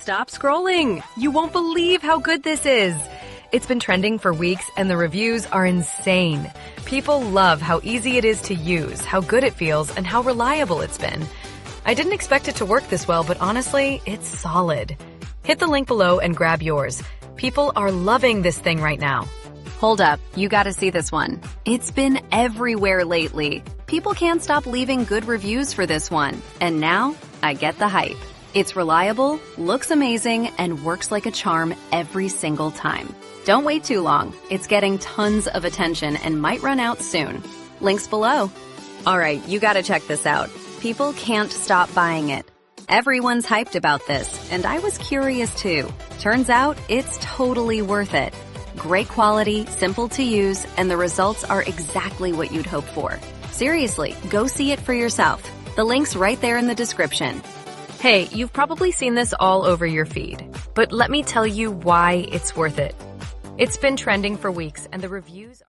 Stop scrolling! You won't believe how good this is! It's been trending for weeks and the reviews are insane. People love how easy it is to use, how good it feels, and how reliable it's been. I didn't expect it to work this well, but honestly, it's solid. Hit the link below and grab yours. People are loving this thing right now. Hold up, you gotta see this one. It's been everywhere lately. People can't stop leaving good reviews for this one. And now, I get the hype. It's reliable, looks amazing, and works like a charm every single time. Don't wait too long. It's getting tons of attention and might run out soon. Links below. Alright, you gotta check this out. People can't stop buying it. Everyone's hyped about this, and I was curious too. Turns out, it's totally worth it. Great quality, simple to use, and the results are exactly what you'd hope for. Seriously, go see it for yourself. The link's right there in the description. Hey, you've probably seen this all over your feed, but let me tell you why it's worth it. It's been trending for weeks and the reviews